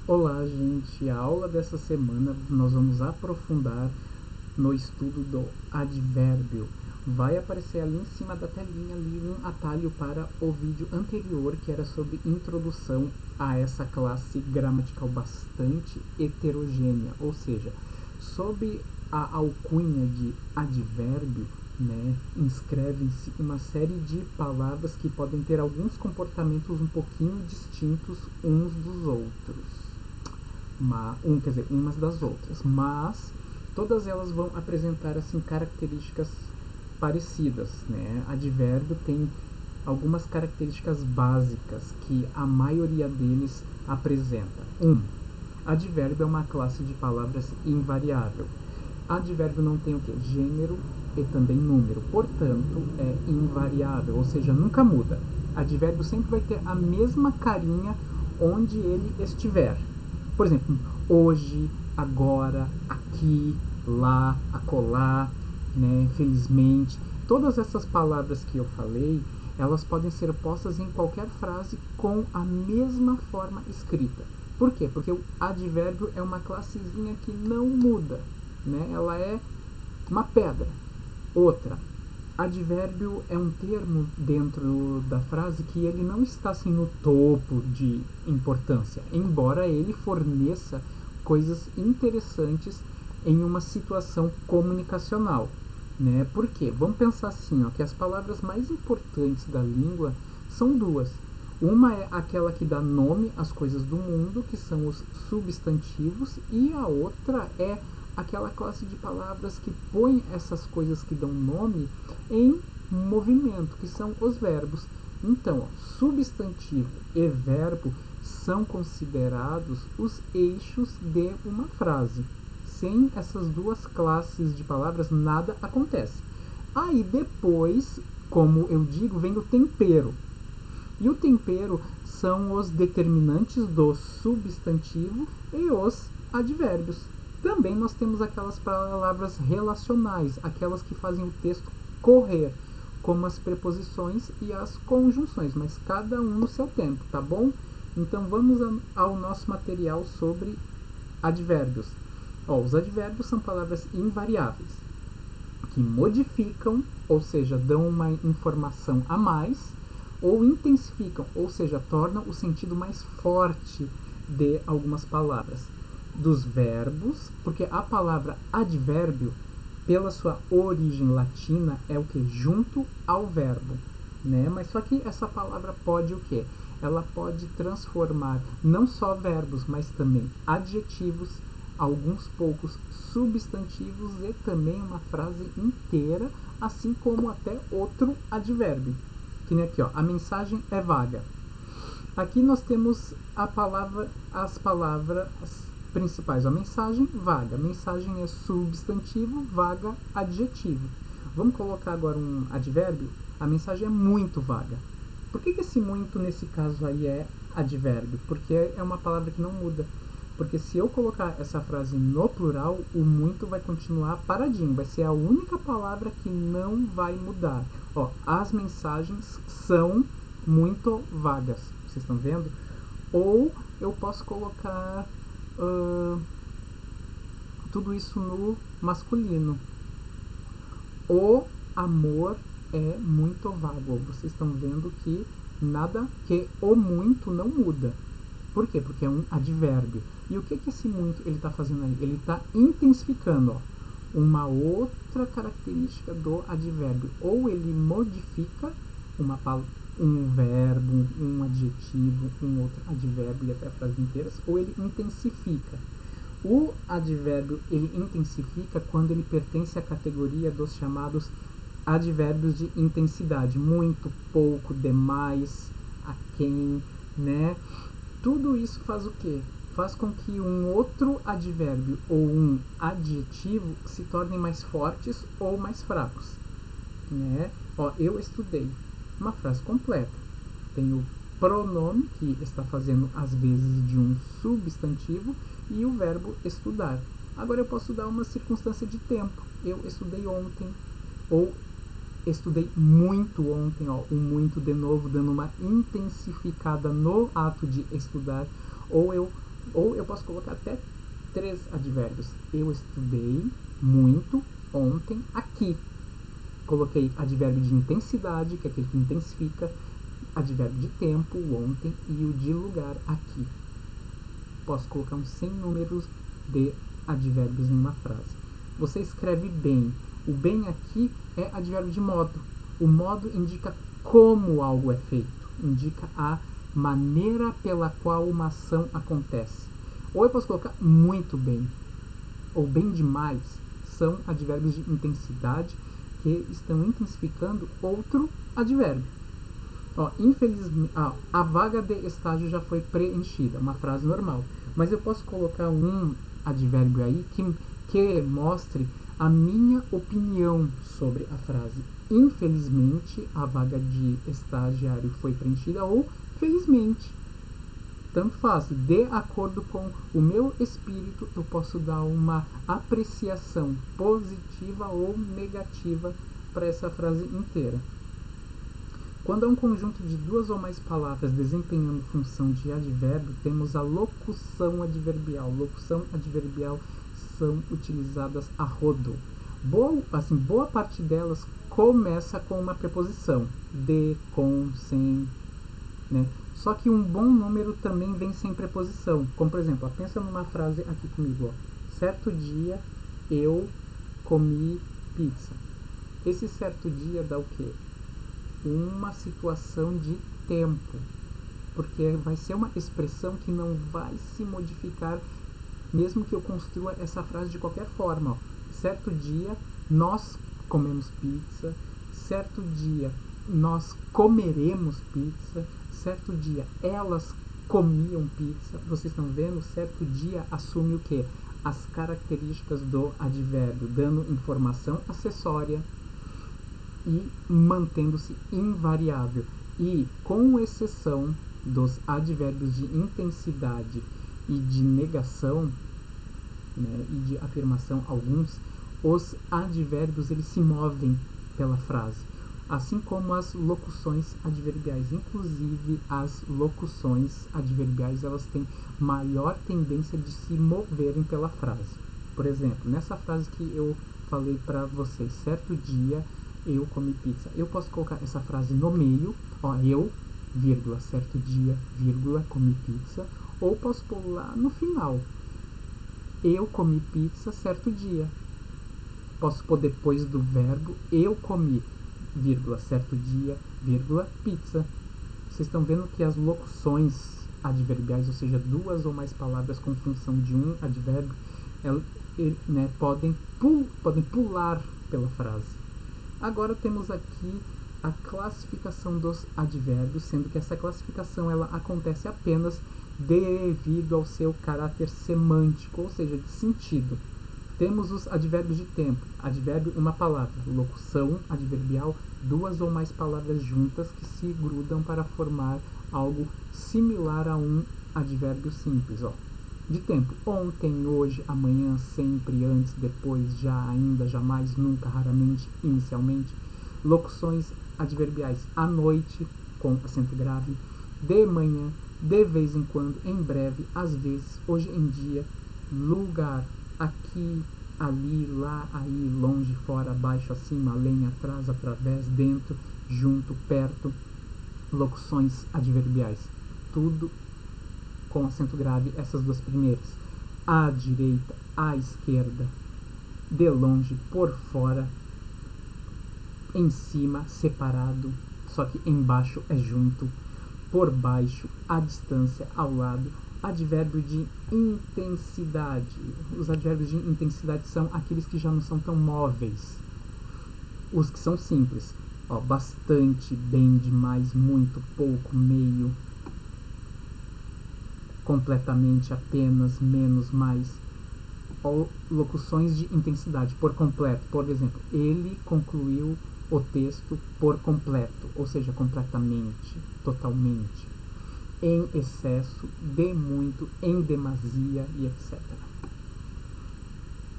Olá, gente. A aula dessa semana nós vamos aprofundar no estudo do advérbio. Vai aparecer ali em cima da telinha ali um atalho para o vídeo anterior, que era sobre introdução a essa classe gramatical bastante heterogênea, ou seja, sob a alcunha de advérbio, né, inscrevem-se uma série de palavras que podem ter alguns comportamentos um pouquinho distintos uns dos outros. Quer dizer, umas das outras, mas todas elas vão apresentar assim características parecidas, né? Advérbio tem algumas características básicas que a maioria deles apresenta. Advérbio é uma classe de palavras invariável. Advérbio não tem o que? Gênero e também número, portanto é invariável, ou seja, nunca muda. Advérbio sempre vai ter a mesma carinha onde ele estiver. Por exemplo, hoje, agora, aqui, lá, acolá, né, felizmente. Todas essas palavras que eu falei, elas podem ser postas em qualquer frase com a mesma forma escrita. Por quê? Porque o advérbio é uma classezinha que não muda, né? Ela é uma pedra. Outra, advérbio é um termo dentro da frase que ele não está assim no topo de importância, embora ele forneça coisas interessantes em uma situação comunicacional, né? Por quê? Vamos pensar assim, ó, que as palavras mais importantes da língua são duas. Uma é aquela que dá nome às coisas do mundo, que são os substantivos, e a outra é aquela classe de palavras que põe essas coisas que dão nome em movimento, que são os verbos. Então, ó, substantivo e verbo são considerados os eixos de uma frase. Sem essas duas classes de palavras, nada acontece. Aí depois, como eu digo, vem o tempero. E o tempero são os determinantes do substantivo e os advérbios. Também nós temos aquelas palavras relacionais, aquelas que fazem o texto correr, como as preposições e as conjunções, mas cada um no seu tempo, tá bom? Então vamos ao nosso material sobre advérbios. Ó, os advérbios são palavras invariáveis, que modificam, ou seja, dão uma informação a mais, ou intensificam, ou seja, tornam o sentido mais forte de algumas palavras. Dos verbos, porque a palavra advérbio, pela sua origem latina, é o que? Junto ao verbo, né? Mas só que essa palavra pode o quê? Ela pode transformar não só verbos, mas também adjetivos, alguns poucos substantivos e também uma frase inteira, assim como até outro advérbio. Que nem aqui, ó, a mensagem é vaga. Aqui nós temos as palavras principais. A mensagem, vaga. Mensagem é substantivo, vaga, adjetivo. Vamos colocar agora um advérbio. A mensagem é muito vaga. Por que esse muito nesse caso aí é advérbio? Porque é uma palavra que não muda. Porque se eu colocar essa frase no plural, o muito vai continuar paradinho. Vai ser a única palavra que não vai mudar. Ó, as mensagens são muito vagas. Vocês estão vendo? Ou eu posso colocar tudo isso no masculino. O amor é muito vago. Vocês estão vendo que nada, que o muito não muda. Por quê? Porque é um advérbio. E o que esse muito ele está fazendo aí? Ele está intensificando, ó, uma outra característica do advérbio. Ou ele modifica um verbo, um adjetivo, um outro advérbio e até frases inteiras, ou ele intensifica. O advérbio ele intensifica quando ele pertence à categoria dos chamados advérbios de intensidade. Muito, pouco, demais, aquém, né? Tudo isso faz o quê? Faz com que um outro advérbio ou um adjetivo se tornem mais fortes ou mais fracos, né? Ó, eu estudei. Uma frase completa. Tem o pronome, que está fazendo as vezes de um substantivo, e o verbo estudar. Agora eu posso dar uma circunstância de tempo. Eu estudei ontem, ou estudei muito ontem, ó, o muito de novo, dando uma intensificada no ato de estudar, ou eu Ou eu posso colocar até 3 advérbios. Eu estudei muito ontem aqui. Coloquei advérbio de intensidade, que é aquele que intensifica, advérbio de tempo, ontem, e o de lugar, aqui. Posso colocar uns 100 números de advérbios em uma frase. Você escreve bem. O bem aqui é advérbio de modo. O modo indica como algo é feito, indica a maneira pela qual uma ação acontece. Ou eu posso colocar muito bem, ou bem demais, são advérbios de intensidade que estão intensificando outro advérbio. Ó, infelizmente, a vaga de estágio já foi preenchida, uma frase normal. Mas eu posso colocar um advérbio aí que mostre a minha opinião sobre a frase. Infelizmente, a vaga de estagiário foi preenchida, ou felizmente. Tanto faz. De acordo com o meu espírito, eu posso dar uma apreciação positiva ou negativa para essa frase inteira. Quando é um conjunto de 2 ou mais palavras desempenhando função de advérbio, temos a locução adverbial. Locução adverbial são utilizadas a rodo. Boa parte delas começa com uma preposição. De, com, sem, né? Só que um bom número também vem sem preposição. Como, por exemplo, pensa numa frase aqui comigo. Ó. Certo dia eu comi pizza. Esse certo dia dá o quê? Uma situação de tempo. Porque vai ser uma expressão que não vai se modificar, mesmo que eu construa essa frase de qualquer forma. Ó. Certo dia nós comemos pizza. Certo dia nós comeremos pizza. Certo dia elas comiam pizza. Vocês estão vendo? Certo dia assume o quê? As características do advérbio, dando informação acessória e mantendo-se invariável. E com exceção dos advérbios de intensidade e de negação, né, e de afirmação, alguns, os advérbios eles se movem pela frase. Assim como as locuções adverbiais. Inclusive, as locuções adverbiais elas têm maior tendência de se moverem pela frase. Por exemplo, nessa frase que eu falei para vocês, certo dia eu comi pizza. Eu posso colocar essa frase no meio, ó, eu, vírgula, certo dia, vírgula, comi pizza. Ou posso pôr lá no final, eu comi pizza certo dia. Posso pôr depois do verbo, eu comi, vírgula, certo dia, vírgula, pizza. Vocês estão vendo que as locuções adverbiais, ou seja, 2 ou mais palavras com função de um advérbio, né, podem pular pela frase. Agora temos aqui a classificação dos advérbios, sendo que essa classificação ela acontece apenas devido ao seu caráter semântico, ou seja, de sentido. Temos os advérbios de tempo. Advérbio, uma palavra. Locução adverbial, 2 ou mais palavras juntas que se grudam para formar algo similar a um advérbio simples. Ó. De tempo. Ontem, hoje, amanhã, sempre, antes, depois, já, ainda, jamais, nunca, raramente, inicialmente. Locuções adverbiais. À noite, com acento grave. De manhã, de vez em quando, em breve, às vezes, hoje em dia. Lugar. Aqui, ali, lá, aí, longe, fora, abaixo, acima, além, atrás, através, dentro, junto, perto. Locuções adverbiais. Tudo com acento grave, essas 2 primeiras. À direita, à esquerda, de longe, por fora, em cima, separado, só que embaixo é junto, por baixo, à distância, ao lado. Advérbio de intensidade. Os advérbios de intensidade são aqueles que já não são tão móveis. Os que são simples. Ó, bastante, bem, demais, muito, pouco, meio, completamente, apenas, menos, mais. Ou locuções de intensidade, por completo. Por exemplo, ele concluiu o texto por completo, ou seja, completamente, totalmente. Em excesso, de muito, em demasia e etc.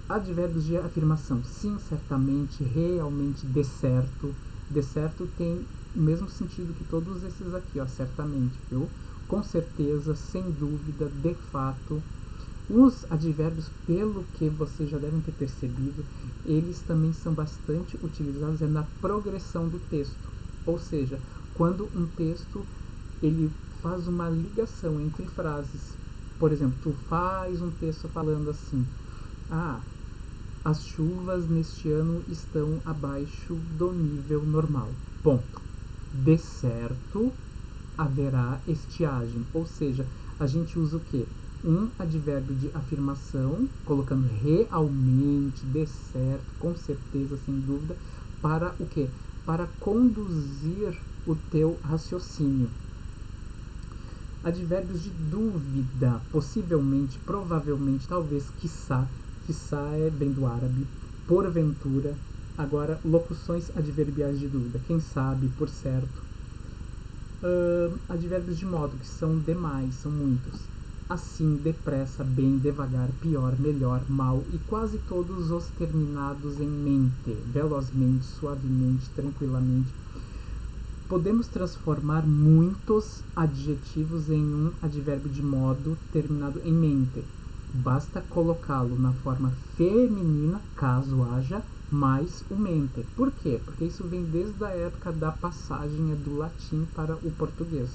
Advérbios de afirmação. Sim, certamente, realmente, de certo. De certo tem o mesmo sentido que todos esses aqui, ó, certamente, viu? com certeza, sem dúvida, de fato. Os advérbios, pelo que vocês já devem ter percebido, eles também são bastante utilizados na progressão do texto. Ou seja, quando um texto ele faz uma ligação entre frases. Por exemplo, tu faz um texto falando assim: as chuvas neste ano estão abaixo do nível normal. Ponto. De certo, haverá estiagem. Ou seja, a gente usa o quê? Um advérbio de afirmação, colocando realmente, de certo, com certeza, sem dúvida, para o quê? Para conduzir o teu raciocínio. Advérbios de dúvida, possivelmente, provavelmente, talvez, quiçá. Quiçá é bem do árabe, porventura. Agora, locuções adverbiais de dúvida, quem sabe, por certo. Advérbios de modo, que são demais, são muitos. Assim, depressa, bem, devagar, pior, melhor, mal, e quase todos os terminados em mente, velozmente, suavemente, tranquilamente. Podemos transformar muitos adjetivos em um advérbio de modo terminado em mente. Basta colocá-lo na forma feminina, caso haja, mais o mente. Por quê? Porque isso vem desde a época da passagem do latim para o português.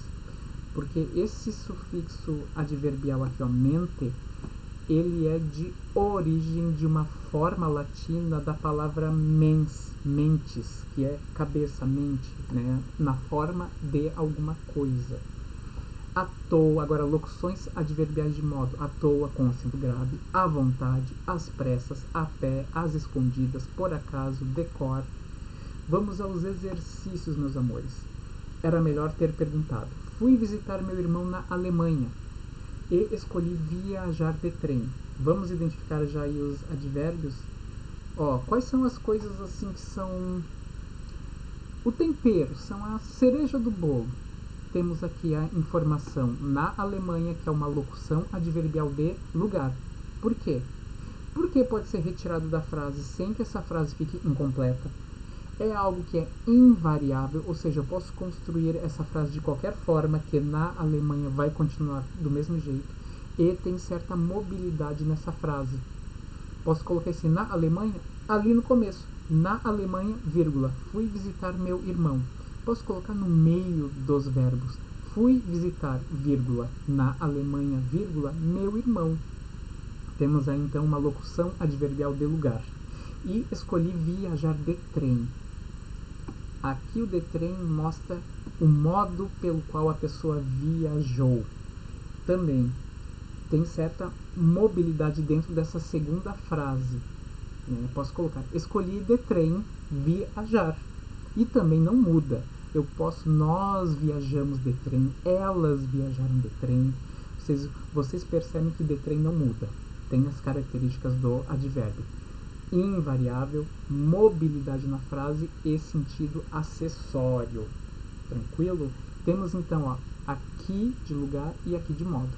Porque esse sufixo adverbial aqui, mente, ele é de origem de uma forma latina da palavra mens, mentes, que é cabeça, mente, né? Na forma de alguma coisa. À toa, agora locuções adverbiais de modo: à toa com acento grave, à vontade, às pressas, a pé, às escondidas, por acaso, decor. Vamos aos exercícios, meus amores. Era melhor ter perguntado: fui visitar meu irmão na Alemanha e escolhi viajar de trem. Vamos identificar já aí os advérbios? Quais são as coisas assim que são o tempero, são a cereja do bolo? Temos aqui a informação na Alemanha, que é uma locução adverbial de lugar. Por quê? Porque pode ser retirado da frase sem que essa frase fique incompleta. É algo que é invariável, ou seja, eu posso construir essa frase de qualquer forma, que na Alemanha vai continuar do mesmo jeito, e tem certa mobilidade nessa frase. Posso colocar assim: na Alemanha, ali no começo, na Alemanha, vírgula, fui visitar meu irmão. Posso colocar no meio dos verbos: fui visitar, vírgula, na Alemanha, vírgula, meu irmão. Temos aí então uma locução adverbial de lugar. E escolhi viajar de trem. Aqui o de trem mostra o modo pelo qual a pessoa viajou. Também tem certa mobilidade dentro dessa segunda frase. Posso colocar: escolhi de trem viajar. E também não muda. Eu posso: nós viajamos de trem, elas viajaram de trem. Vocês percebem que de trem não muda. Tem as características do advérbio: invariável, mobilidade na frase e sentido acessório. Tranquilo? Temos então aqui de lugar e aqui de modo.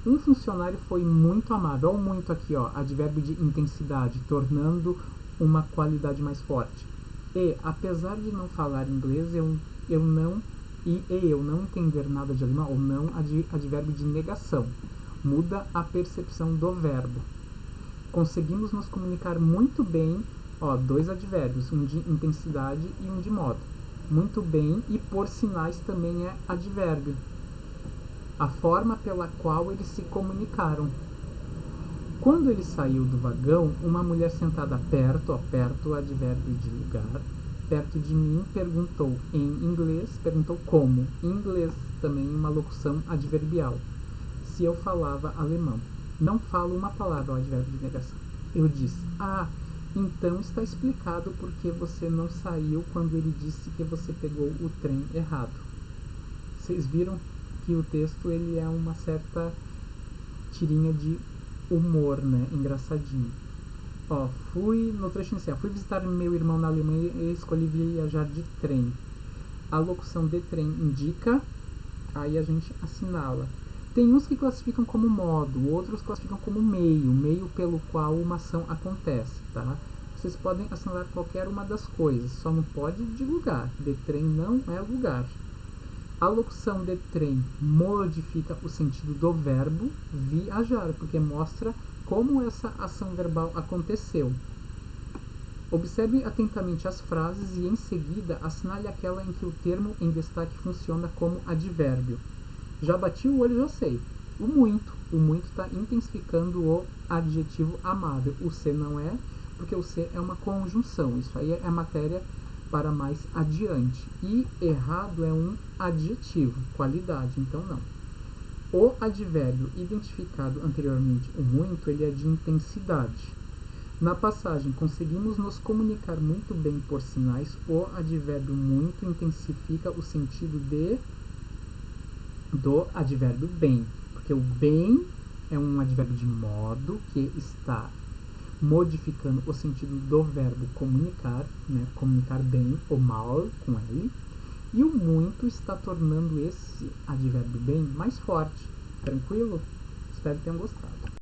Um funcionário foi muito amável. Olha muito aqui, advérbio de intensidade, tornando uma qualidade mais forte. E, apesar de não falar inglês, eu não entender nada de alemão, ou não, advérbio de negação. Muda a percepção do verbo. Conseguimos nos comunicar muito bem, dois advérbios, um de intensidade e um de modo. Muito bem, e por sinais também é advérbio. A forma pela qual eles se comunicaram. Quando ele saiu do vagão, uma mulher sentada perto, advérbio de lugar, perto de mim, perguntou em inglês, perguntou como. Em inglês, também uma locução adverbial. Se eu falava alemão. Não falo uma palavra, o advérbio de negação. Eu disse: então está explicado porque você não saiu quando ele disse que você pegou o trem errado. Vocês viram que o texto ele é uma certa tirinha de humor, né? Engraçadinho. Fui no trecho inicial: fui visitar meu irmão na Alemanha e escolhi viajar de trem. A locução de trem indica, aí a gente assinala. Tem uns que classificam como modo, outros classificam como meio pelo qual uma ação acontece, tá? Vocês podem assinalar qualquer uma das coisas, só não pode de lugar. De trem não é lugar. A locução de trem modifica o sentido do verbo viajar, porque mostra como essa ação verbal aconteceu. Observe atentamente as frases e, em seguida, assinale aquela em que o termo em destaque funciona como advérbio. Já bati o olho, já sei. O muito está intensificando o adjetivo amável. O se não é, porque o se é uma conjunção. Isso aí é matéria para mais adiante. E errado é um adjetivo, qualidade, então não. O advérbio identificado anteriormente, o muito, ele é de intensidade. Na passagem, conseguimos nos comunicar muito bem por sinais. O advérbio muito intensifica o sentido do advérbio bem, porque o bem é um advérbio de modo que está modificando o sentido do verbo comunicar, né? Comunicar bem ou mal com ele. E o muito está tornando esse advérbio bem mais forte. Tranquilo? Espero que tenham gostado.